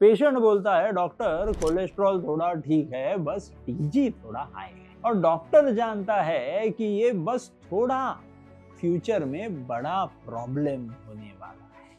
Patient बोलता है doctor cholesterol थोड़ा ठीक है, बस टीजी थोड़ा हाई है। और डॉक्टर जानता है कि ये बस थोड़ा फ्यूचर में बड़ा प्रॉब्लम होने वाला है।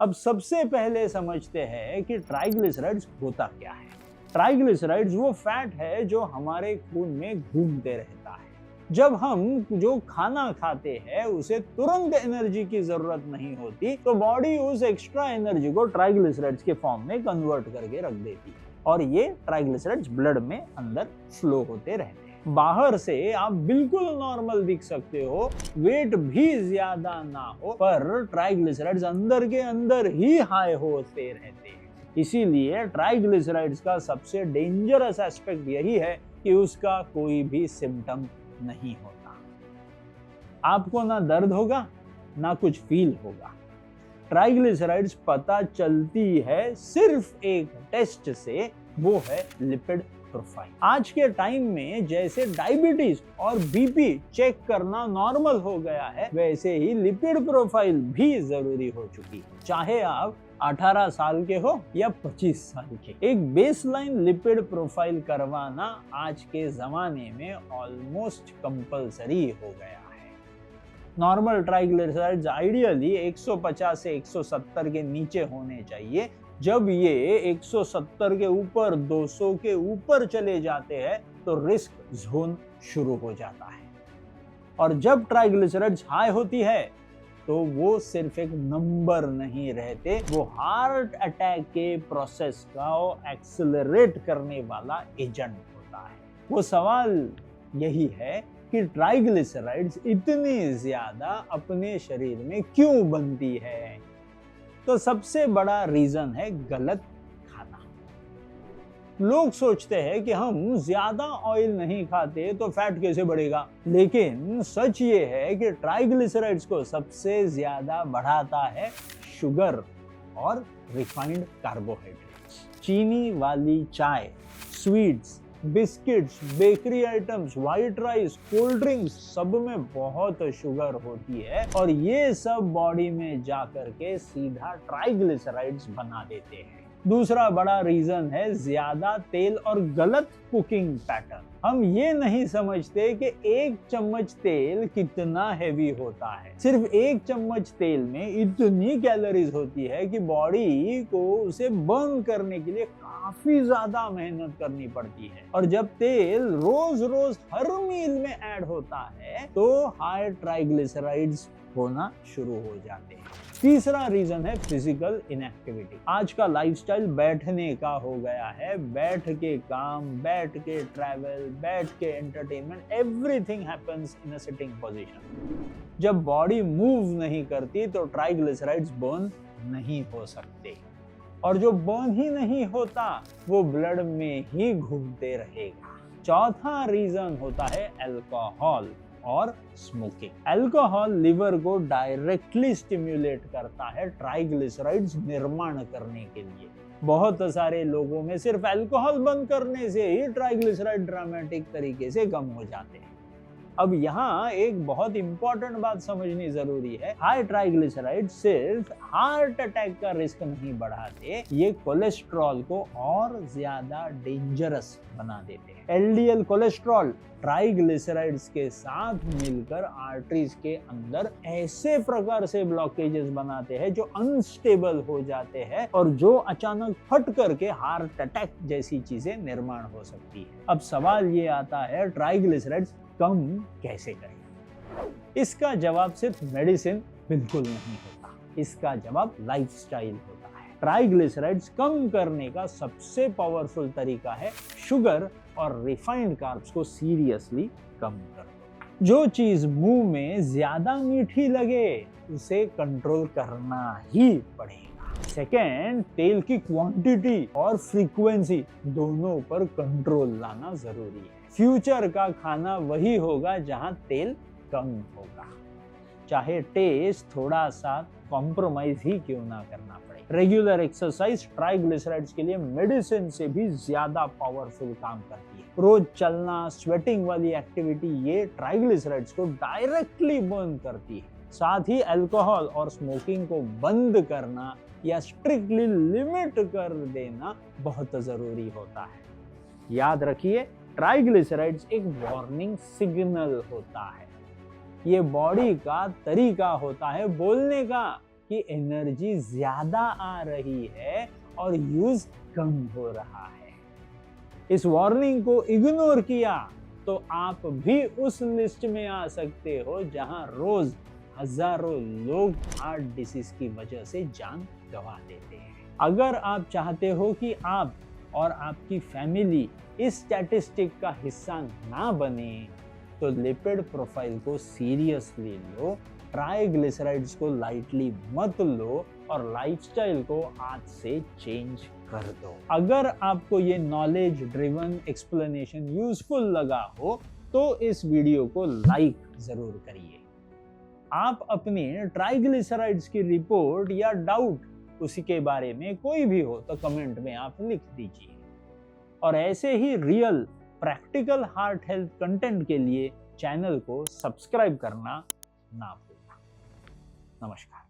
अब सबसे पहले समझते हैं कि ट्राइग्लिसराइड्स होता क्या है। ट्राइग्लिसराइड्स वो फैट है जो हमारे खून में घूमते रहता है। जब हम जो खाना खाते हैं उसे तुरंत एनर्जी की जरूरत नहीं होती, तो बॉडी उस एक्स्ट्रा एनर्जी को ट्राइग्लिसराइड्स के फॉर्म में कन्वर्ट करके रख देती है और ये ट्राइग्लिसराइड्स ब्लड में अंदर फ्लो होते रहते हैं। बाहर से आप बिल्कुल नॉर्मल दिख सकते हो, वेट भी ज्यादा ना हो, पर ट्राइग्लिसराइड्स अंदर के अंदर ही हाई होते रहते हैं। इसीलिए ट्राइग्लिसराइड्स का सबसे डेंजरस एस्पेक्ट यही है कि उसका कोई भी सिम्टम नहीं होता। आपको ना दर्द होगा ना कुछ फील होगा। ट्राइग्लिसराइड्स पता चलती है सिर्फ एक टेस्ट से, वो है लिपिड प्रोफाइल। आज के टाइम में जैसे डायबिटीज और बीपी चेक करना नॉर्मल हो गया है, वैसे ही लिपिड प्रोफाइल भी जरूरी हो चुकी है। चाहे आप 18 साल के हो या 25 साल के, एक बेसलाइन लिपिड प्रोफाइल करवाना आज के जमाने में ऑलमोस्ट कंपलसरी हो गया है। नॉर्मल ट्राइग्लिसराइड्स आइडियली 150 से 170 के नीचे होने चाहिए। जब ये 170 के ऊपर 200 के ऊपर चले जाते हैं तो रिस्क जोन शुरू हो जाता है। और जब ट्राइग्लिसराइड्स हाई होती है तो वो सिर्फ एक नंबर नहीं रहते, वो हार्ट अटैक के प्रोसेस का एक्सेलरेट करने वाला एजेंट होता है। वो सवाल यही है कि ट्राइग्लिसराइड्स इतनी ज्यादा अपने शरीर में क्यों बनती है। तो सबसे बड़ा रीजन है गलत खाना। लोग सोचते हैं कि हम ज्यादा ऑयल नहीं खाते तो फैट कैसे बढ़ेगा, लेकिन सच ये है कि ट्राइग्लिसराइड्स को सबसे ज्यादा बढ़ाता है शुगर और रिफाइंड कार्बोहाइड्रेट्स। चीनी वाली चाय, sweets, biscuits, bakery items, white rice, cold drinks, सब में बहुत शुगर होती है और ये सब बॉडी में जाकर के सीधा ट्राइग्लिसराइड्स बना देते हैं। दूसरा बड़ा रीजन है ज्यादा तेल और गलत कुकिंग पैटर्न। हम ये नहीं समझते कि एक चम्मच तेल कितना हैवी होता है। सिर्फ एक चम्मच तेल में इतनी कैलोरीज होती है कि बॉडी को उसे बर्न करने के लिए काफी ज्यादा मेहनत करनी पड़ती है। और जब तेल रोज रोज हर मील में ऐड होता है तो हाई ट्राइग्लिसराइड्स होना शुरू हो जाते हैं। तीसरा रीजन है फिजिकल इनएक्टिविटी। आज का लाइफस्टाइल बैठने का हो गया है। बैठ के काम, बैठ के ट्रैवल, बैठ के entertainment, everything happens in a sitting position. जब बॉडी मूव नहीं करती तो ट्राइग्लिसराइड्स बर्न नहीं हो सकते, और जो बर्न ही नहीं होता वो ब्लड में ही घूमते रहेगा। चौथा रीजन होता है अल्कोहल और स्मोकिंग। अल्कोहल लिवर को डायरेक्टली स्टिम्युलेट करता है ट्राइग्लिसराइड्स निर्माण करने के लिए। बहुत सारे लोगों में सिर्फ अल्कोहल बंद करने से ही ट्राइग्लिसराइड ड्रामेटिक तरीके से कम हो जाते हैं। अब यहाँ एक बहुत इंपॉर्टेंट बात समझनी जरूरी है। हाई ट्राइग्लिसराइड सिर्फ हार्ट अटैक का रिस्क नहीं बढ़ाते, ये कोलेस्ट्रॉल को और ज्यादा डेंजरस बना देते हैं। एलडीएल कोलेस्ट्रॉल ट्राइग्लिसराइड्स के साथ मिलकर आर्टरीज के अंदर ऐसे प्रकार से ब्लॉकेजेस बनाते हैं जो अनस्टेबल हो जाते हैं और जो अचानक फट करके हार्ट अटैक जैसी चीजें निर्माण हो सकती है। अब सवाल ये आता है ट्राइग्लिसराइड्स कम कैसे करें। इसका जवाब सिर्फ मेडिसिन बिल्कुल नहीं होता, इसका जवाब लाइफस्टाइल होता है। ट्राइग्लिसराइड्स कम करने का सबसे पावरफुल तरीका है शुगर और रिफाइंड कार्ब्स को सीरियसली कम कर दो। जो चीज मुंह में ज्यादा मीठी लगे उसे कंट्रोल करना ही पड़ेगा। सेकेंड, तेल की क्वांटिटी और फ्रीक्वेंसी दोनों पर कंट्रोल लाना जरूरी है। फ्यूचर का खाना वही होगा जहां तेल कम होगा, चाहे टेस्ट थोड़ा सा कॉम्प्रोमाइज ही क्यों ना करना पड़े। रेगुलर एक्सरसाइज ट्राइग्लिसराइड्स के लिए मेडिसिन से भी ज्यादा पावरफुल काम करती है। रोज चलना, स्वेटिंग वाली एक्टिविटी ये ट्राइग्लिसराइड्स को डायरेक्टली बर्न करती है। साथ ही अल्कोहल और स्मोकिंग को बंद करना या स्ट्रिक्टली लिमिट कर देना बहुत जरूरी होता है। याद रखिए, ट्राइग्लिसराइड्स एक वार्निंग सिग्नल होता है। ये बॉडी का तरीका होता है बोलने का कि एनर्जी ज्यादा आ रही है और यूज कम हो रहा है। इस वार्निंग को इग्नोर किया तो आप भी उस लिस्ट में आ सकते हो जहां रोज हजारों लोग हार्ट डिसीज की वजह से जान गंवा देते हैं। अगर आप चाहते हो कि आप और आपकी फैमिली इस स्टैटिस्टिक का हिस्सा ना बने तो लिपिड प्रोफाइल को सीरियसली लो, ट्राइग्लिसराइड्स को लाइटली मत लो और लाइफस्टाइल को आज से चेंज कर दो। अगर आपको ये नॉलेज ड्रिवन एक्सप्लेनेशन यूजफुल लगा हो तो इस वीडियो को लाइक जरूर करिए। आप अपने ट्राइग्लिसराइड्स की रिपोर्ट या डाउट उसी के बारे में कोई भी हो तो कमेंट में आप लिख दीजिए। और ऐसे ही real practical heart health content के लिए चैनल को सब्सक्राइब करना ना भूलना। नमस्कार।